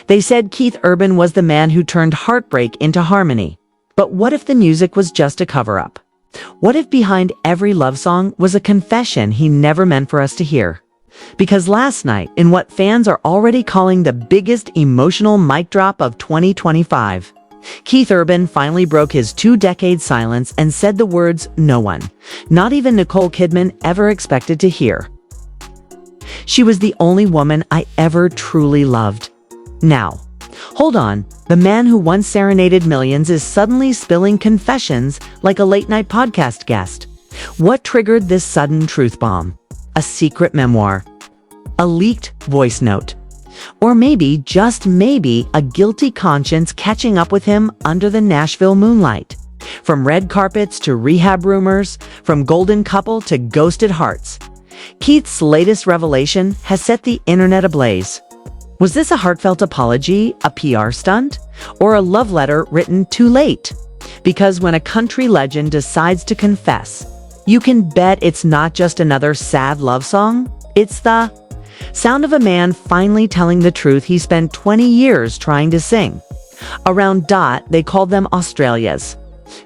They said Keith Urban was the man who turned heartbreak into harmony. But what if the music was just a cover-up? What if behind every love song was a confession he never meant for us to hear? Because last night, in what fans are already calling the biggest emotional mic drop of 2025, Keith Urban finally broke his 2-decade silence and said the words no one, not even Nicole Kidman, ever expected to hear. She was the only woman I ever truly loved. Now, hold on, the man who once serenaded millions is suddenly spilling confessions like a late-night podcast guest. What triggered this sudden truth bomb? A secret memoir? A leaked voice note? Or maybe, just maybe, a guilty conscience catching up with him under the Nashville moonlight? From red carpets to rehab rumors, from golden couple to ghosted hearts, Keith's latest revelation has set the internet ablaze. Was this a heartfelt apology, a PR stunt, or a love letter written too late? Because when a country legend decides to confess, you can bet it's not just another sad love song. It's the sound of a man finally telling the truth he spent 20 years trying to sing. Around Dot, they called them Australia's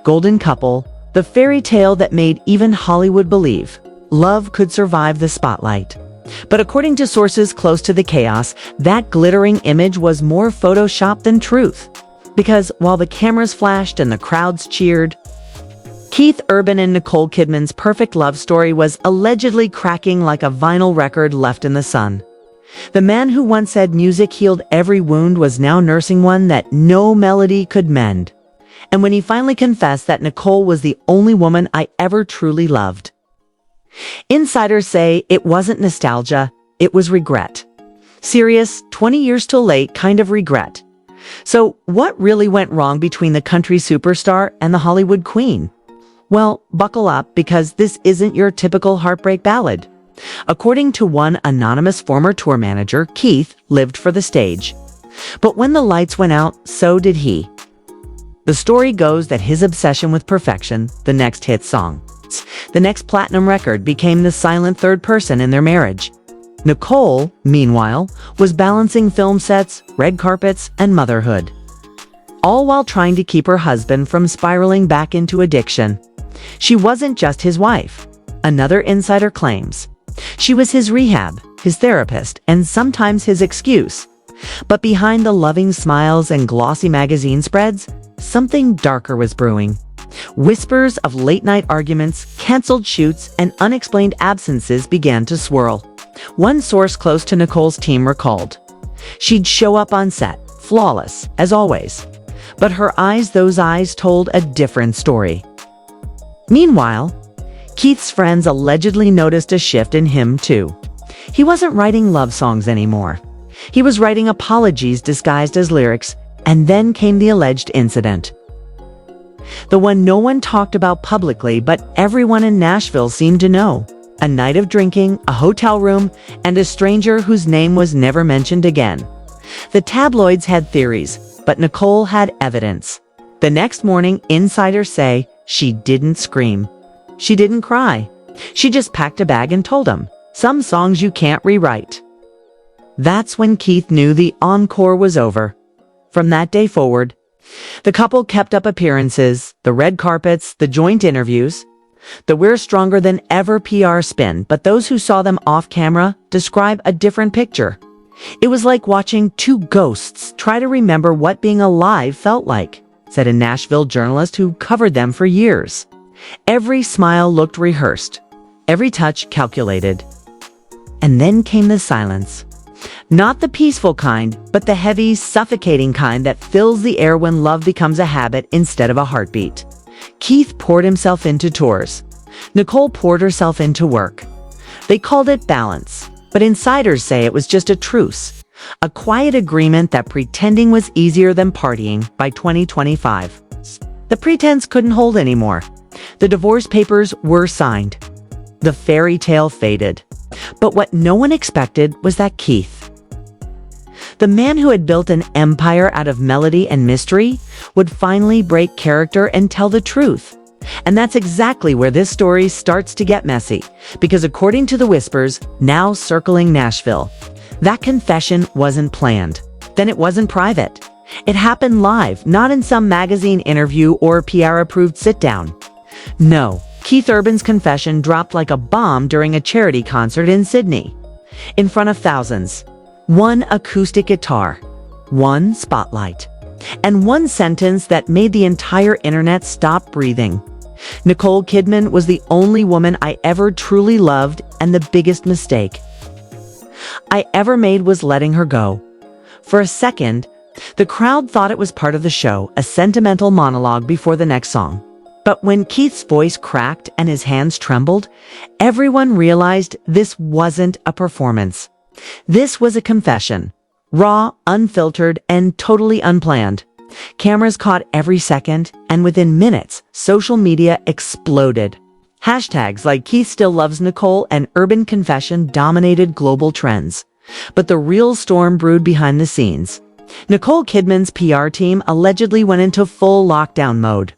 golden couple, the fairy tale that made even Hollywood believe love could survive the spotlight. But according to sources close to the chaos, that glittering image was more Photoshop than truth. Because while the cameras flashed and the crowds cheered, Keith Urban and Nicole Kidman's perfect love story was allegedly cracking like a vinyl record left in the sun. The man who once said music healed every wound was now nursing one that no melody could mend. And when he finally confessed that Nicole was the only woman I ever truly loved, insiders say it wasn't nostalgia, it was regret. Serious, 20 years too late kind of regret. So what really went wrong between the country superstar and the Hollywood queen? Well, buckle up, because this isn't your typical heartbreak ballad. According to one anonymous former tour manager, Keith lived for the stage. But when the lights went out, so did he. The story goes that his obsession with perfection, the next hit song, the next platinum record, became the silent third person in their marriage. Nicole, meanwhile, was balancing film sets, red carpets, and motherhood, all while trying to keep her husband from spiraling back into addiction. She wasn't just his wife, another insider claims. She was his rehab, his therapist, and sometimes his excuse. But behind the loving smiles and glossy magazine spreads, something darker was brewing. Whispers of late-night arguments, canceled shoots, and unexplained absences began to swirl. One source close to Nicole's team recalled, she'd show up on set, flawless, as always. But her eyes, those eyes told a different story. Meanwhile, Keith's friends allegedly noticed a shift in him too. He wasn't writing love songs anymore. He was writing apologies disguised as lyrics, and then came the alleged incident. The one no one talked about publicly, but everyone in Nashville seemed to know. A night of drinking, a hotel room, and a stranger whose name was never mentioned again. The tabloids had theories, but Nicole had evidence. The next morning, insiders say she didn't scream. She didn't cry. She just packed a bag and told him, "Some songs you can't rewrite." That's when Keith knew the encore was over. From that day forward, the couple kept up appearances, the red carpets, the joint interviews, the "we're stronger than ever" PR spin, but those who saw them off camera describe a different picture. It was like watching two ghosts try to remember what being alive felt like, said a Nashville journalist who covered them for years. Every smile looked rehearsed, every touch calculated. And then came the silence. Not the peaceful kind, but the heavy, suffocating kind that fills the air when love becomes a habit instead of a heartbeat. Keith poured himself into tours. Nicole poured herself into work. They called it balance, but insiders say it was just a truce, a quiet agreement that pretending was easier than partying by 2025. The pretense couldn't hold anymore. The divorce papers were signed. The fairy tale faded. But what no one expected was that Keith, the man who had built an empire out of melody and mystery, would finally break character and tell the truth. And that's exactly where this story starts to get messy, because according to the whispers now circling Nashville, that confession wasn't planned. Then it wasn't private. It happened live, not in some magazine interview or PR-approved sit-down. No, Keith Urban's confession dropped like a bomb during a charity concert in Sydney. In front of thousands. One acoustic guitar, one spotlight, and one sentence that made the entire internet stop breathing. Nicole Kidman was the only woman I ever truly loved, and the biggest mistake I ever made was letting her go. For a second, the crowd thought it was part of the show, a sentimental monologue before the next song. But when Keith's voice cracked and his hands trembled, everyone realized this wasn't a performance. This was a confession. Raw, unfiltered, and totally unplanned. Cameras caught every second, and within minutes, social media exploded. Hashtags like Keith still loves Nicole and Urban confession dominated global trends. But the real storm brewed behind the scenes. Nicole Kidman's PR team allegedly went into full lockdown mode.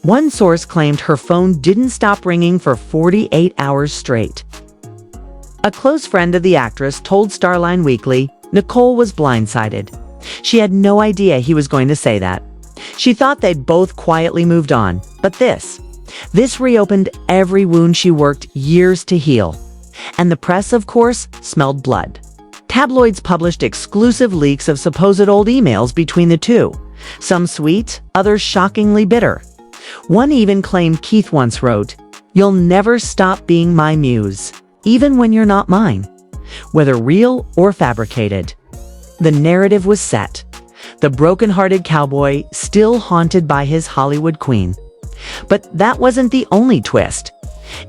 One source claimed her phone didn't stop ringing for 48 hours straight. A close friend of the actress told Starline Weekly Nicole was blindsided. She had no idea he was going to say that. She thought they'd both quietly moved on, but this reopened every wound she worked years to heal. And the press, of course, smelled blood. Tabloids published exclusive leaks of supposed old emails between the two, some sweet, others shockingly bitter. One even claimed Keith once wrote, "You'll never stop being my muse, even when you're not mine," whether real or fabricated. The narrative was set. The broken-hearted cowboy still haunted by his Hollywood queen. But that wasn't the only twist.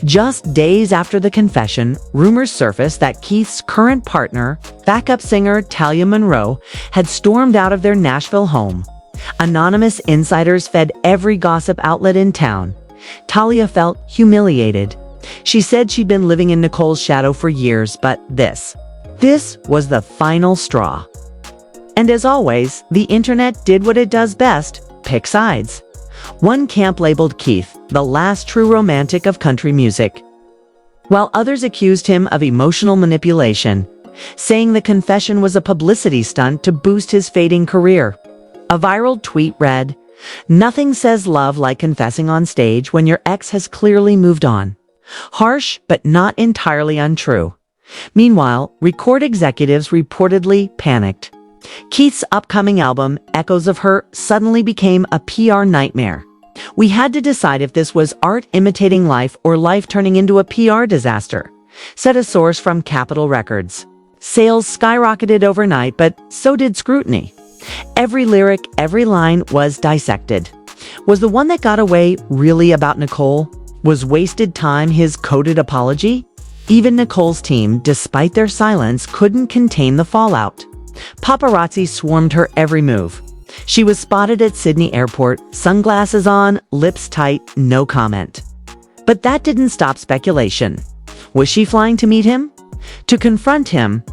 Just days after the confession, rumors surfaced that Keith's current partner, backup singer Talia Monroe, had stormed out of their Nashville home. Anonymous insiders fed every gossip outlet in town. Talia felt humiliated. She said she'd been living in Nicole's shadow for years, but this was the final straw. And as always, the internet did what it does best, pick sides. One camp labeled Keith the last true romantic of country music, while others accused him of emotional manipulation, saying the confession was a publicity stunt to boost his fading career. A viral tweet read, "Nothing says love like confessing on stage when your ex has clearly moved on." Harsh, but not entirely untrue. Meanwhile, record executives reportedly panicked. Keith's upcoming album, Echoes of Her, suddenly became a PR nightmare. We had to decide if this was art imitating life or life turning into a PR disaster, said a source from Capitol Records. Sales skyrocketed overnight, but so did scrutiny. Every lyric, every line was dissected. Was the one that got away really about Nicole? Was wasted time his coded apology? Even Nicole's team, despite their silence, couldn't contain the fallout. Paparazzi swarmed her every move. She was spotted at Sydney Airport, sunglasses on, lips tight, no comment. But that didn't stop speculation. Was she flying to meet him? To confront him?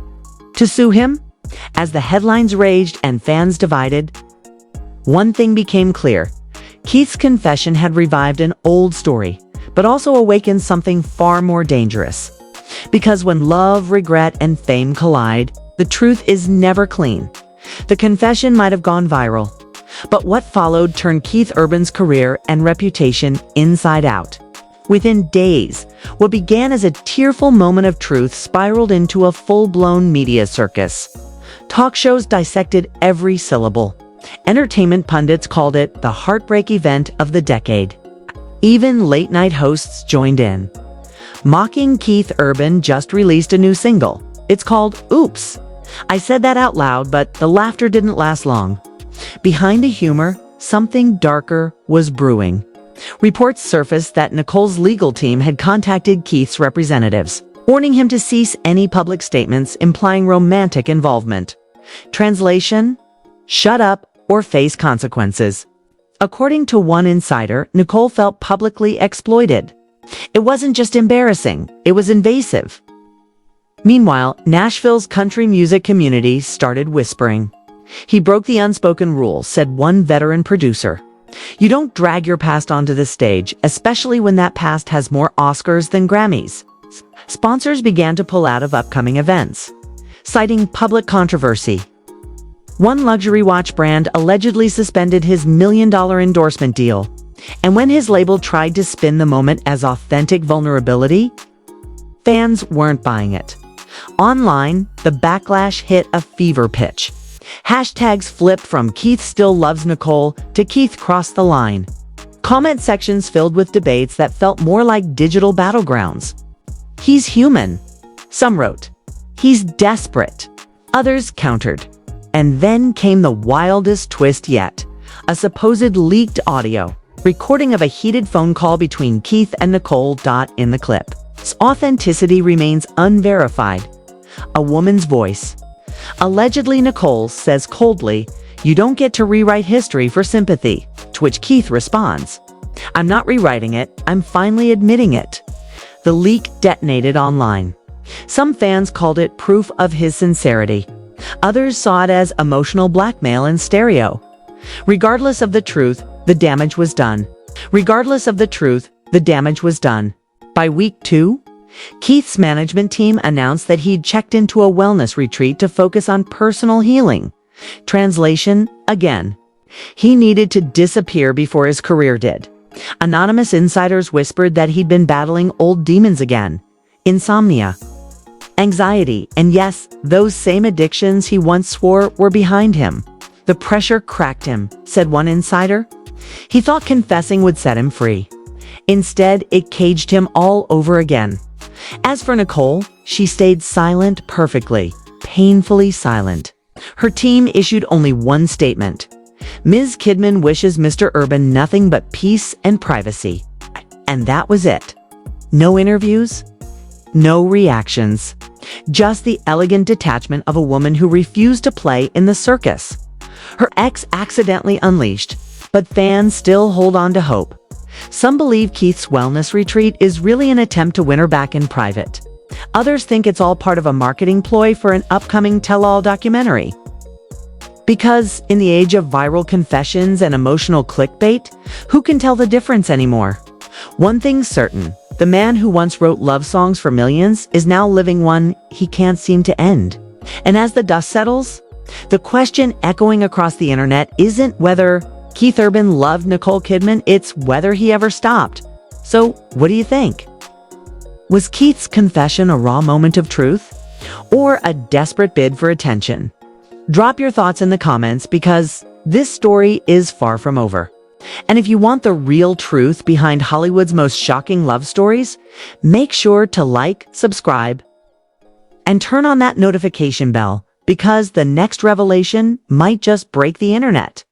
To sue him? As the headlines raged and fans divided, one thing became clear. Keith's confession had revived an old story, but also awakened something far more dangerous. Because when love, regret, and fame collide, the truth is never clean. The confession might have gone viral, but what followed turned Keith Urban's career and reputation inside out. Within days, what began as a tearful moment of truth spiraled into a full-blown media circus. Talk shows dissected every syllable. Entertainment pundits called it the heartbreak event of the decade. Even late-night hosts joined in. Mocking Keith Urban just released a new single. It's called Oops. I said that out loud, but the laughter didn't last long. Behind the humor, something darker was brewing. Reports surfaced that Nicole's legal team had contacted Keith's representatives, warning him to cease any public statements implying romantic involvement. Translation: shut up or face consequences. According to one insider, Nicole felt publicly exploited. It wasn't just embarrassing, it was invasive. Meanwhile, Nashville's country music community started whispering. "He broke the unspoken rule," said one veteran producer. "You don't drag your past onto the stage, especially when that past has more Oscars than Grammys." Sponsors began to pull out of upcoming events, citing public controversy. One luxury watch brand allegedly suspended his $1 million endorsement deal. And when his label tried to spin the moment as authentic vulnerability, fans weren't buying it. Online, the backlash hit a fever pitch. Hashtags flipped from Keith still loves Nicole to Keith crossed the line. Comment sections filled with debates that felt more like digital battlegrounds. He's human. Some wrote, he's desperate. Others countered. And then came the wildest twist yet. A supposed leaked audio recording of a heated phone call between Keith and Nicole. In the clip, its authenticity remains unverified. A woman's voice. Allegedly, Nicole says coldly, "You don't get to rewrite history for sympathy," to which Keith responds, "I'm not rewriting it, I'm finally admitting it." The leak detonated online. Some fans called it proof of his sincerity. Others saw it as emotional blackmail in stereo. Regardless of the truth, the damage was done. By week 2, Keith's management team announced that he'd checked into a wellness retreat to focus on personal healing. Translation, again, he needed to disappear before his career did. Anonymous insiders whispered that he'd been battling old demons again. Insomnia, anxiety, and yes, those same addictions he once swore were behind him. The pressure cracked him, said one insider. He thought confessing would set him free. Instead, it caged him all over again. As for Nicole, she stayed silent perfectly, painfully silent. Her team issued only one statement. Ms. Kidman wishes Mr. Urban nothing but peace and privacy. And that was it. No interviews, no reactions. Just the elegant detachment of a woman who refused to play in the circus. Her ex accidentally unleashed, but fans still hold on to hope. Some believe Keith's wellness retreat is really an attempt to win her back in private. Others think it's all part of a marketing ploy for an upcoming tell-all documentary. Because in the age of viral confessions and emotional clickbait, who can tell the difference anymore? One thing's certain, the man who once wrote love songs for millions is now living one he can't seem to end. And as the dust settles, the question echoing across the internet isn't whether Keith Urban loved Nicole Kidman, it's whether he ever stopped. So, what do you think? Was Keith's confession a raw moment of truth? Or a desperate bid for attention? Drop your thoughts in the comments because this story is far from over. And if you want the real truth behind Hollywood's most shocking love stories, make sure to like, subscribe, and turn on that notification bell because the next revelation might just break the internet.